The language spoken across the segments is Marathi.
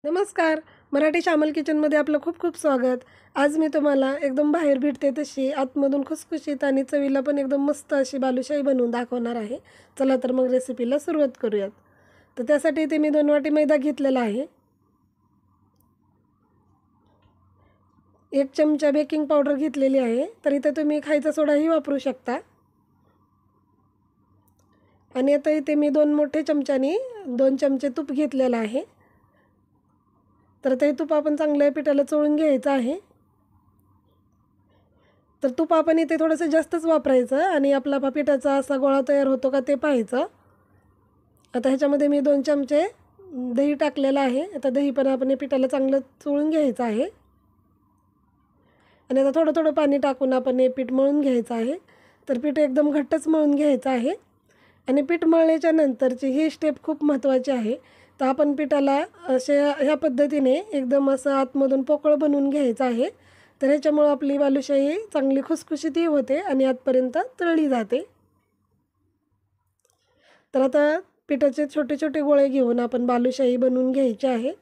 नमस्कार. मराठी श्यामल किचनमध्ये आपलं खूप खूप स्वागत. आज मी तुम्हाला एकदम बाहेर भेटते तशी आतमधून खुसखुशीत आणि चवीला पण एकदम मस्त अशी बालुशाही बनवून दाखवणार आहे. चला तर मग रेसिपीला सुरुवात करूयात. तर त्यासाठी इथे मी 2 वाटी मैदा घेतलेला आहे. 1 चमचा बेकिंग पावडर घेतलेली आहे. तर इथे तुम्ही खायचा सोडाही वापरू शकता. आणि आता इथे मी 2 मोठे चमच्यानी 2 चमचे तूप घेतलेलं आहे. तर ते तूप आपण चांगल्या पिठाला चोळून घ्यायचं आहे. तर तूप आपण इथे थोडंसं जास्तच वापरायचं आणि आपला पिठाचा असा गोळा तयार होतो का ते पाहायचं. आता ह्याच्यामध्ये मी 2 चमचे दही टाकलेलं आहे. आता दही पण आपण पिठाला चांगलं चोळून घ्यायचं आहे. आणि आता थोडं थोडं पाणी टाकून आपण हे पीठ मळून घ्यायचं आहे. तर पीठ एकदम घट्टच मळून घ्यायचं आहे. आणि पीठ मळल्याच्या नंतरची ही स्टेप खूप महत्त्वाची आहे. तर आपण पिठाला ह्या पद्धतीने एकदम असं आतमधून पोकळ बनवून घ्यायचं आहे. तर ह्याच्यामुळं आपली बालुशाही चांगली खुसखुशीतही होते आणि आतपर्यंत तळली जाते. तर आता पिठाचे छोटे छोटे गोळे घेऊन आपण बालुशाही बनवून घ्यायची आहे.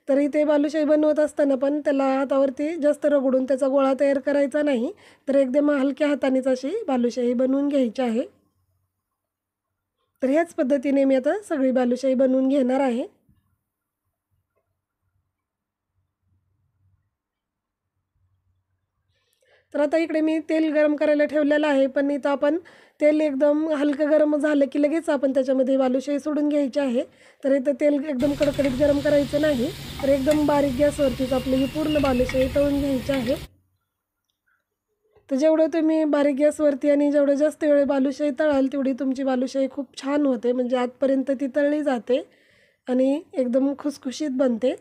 तर इथे बालुशाही बनवत असताना पण त्याला हातावरती जास्त रगडून त्याचा गोळा तयार करायचा नाही. तर एकदम हलक्या हातानेच अशी बालुशाही बनवून घ्यायची आहे. तर ह्याच पद्धतीने मी आता सगळी बालुशाही बनवून घेणार आहे. तर आता इकडे मी तेल गरम करायला ठेवलेलं आहे. पण इथं आपण तेल एकदम हलकं गरम झालं की लगेच आपण त्याच्यामध्ये बालुशाही सोडून घ्यायची आहे. तर इथं तेल एकदम कडकडीत गरम करायचं नाही. तर एकदम बारीक गॅसवरतीच आपली ही पूर्ण बालुशाही तळून घ्यायची आहे. तर जेवढं तुम्ही बारीक गॅसवरती आणि जेवढं जास्त वेळ बालुशाही तळाल तेवढी तुमची बालुशाही खूप छान होते. म्हणजे आतपर्यंत ती तळली जाते आणि एकदम खुसखुशीत बनते.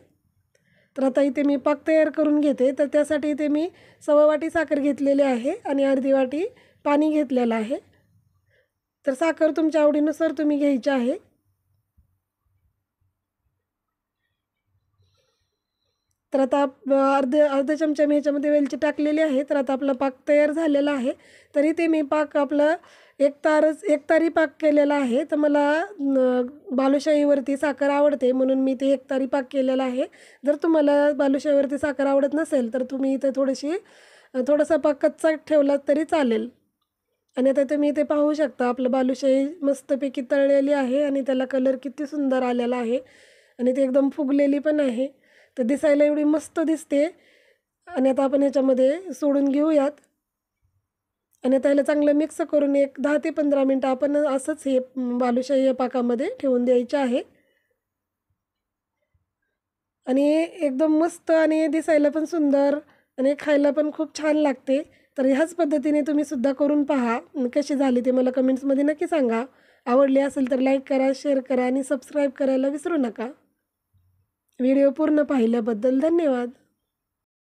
तर आता इथे मी पाक तयार करून घेते. तर त्यासाठी इथे मी 1/2 वाटी साखर घेतलेली आहे आणि अर्धी वाटी पाणी घेतलेलं आहे. तर साखर तुमच्या आवडीनुसार तुम्ही घ्यायची आहे. तर आता अर्धा चमचा मी ह्याच्यामध्ये वेलची टाकलेली आहे. तर आता आपला पाक तयार झालेला आहे. तरी ते मी पाक आपलं एकतारी पाक केलेला आहे. तर मला बालुशाहीवरती साखर आवडते म्हणून मी ते एकतारी पाक केलेला आहे. जर तुम्हाला बालुशाहीवरती साखर आवडत नसेल तर तुम्ही इथे थोडासा पाक कच्चा ठेवला तरी चालेल. आणि आता तुम्ही इथे पाहू शकता आपलं बालुशाही मस्तपैकी तळलेली आहे आणि त्याला कलर किती सुंदर आलेला आहे आणि ती एकदम फुगलेली पण आहे. तर दिसायला एवढी मस्त दिसते. आणि आता आपण ह्याच्यामध्ये सोडून घेऊयात. आणि आता ह्याला चांगलं मिक्स करून एक 10 ते 15 मिनटं आपण असंच हे बालुशाही या पाकामध्ये ठेवून द्यायचे आहे. आणि एकदम मस्त आणि दिसायला पण सुंदर आणि खायला पण खूप छान लागते. तर ह्याच पद्धतीने तुम्ही सुद्धा करून पहा. कशी झाली ते मला कमेंट्समध्ये नक्की सांगा. आवडली असेल तर लाईक करा, शेअर करा आणि सबस्क्राईब करायला विसरू नका. व्हिडिओ पूर्ण पाहिल्याबद्दल धन्यवाद.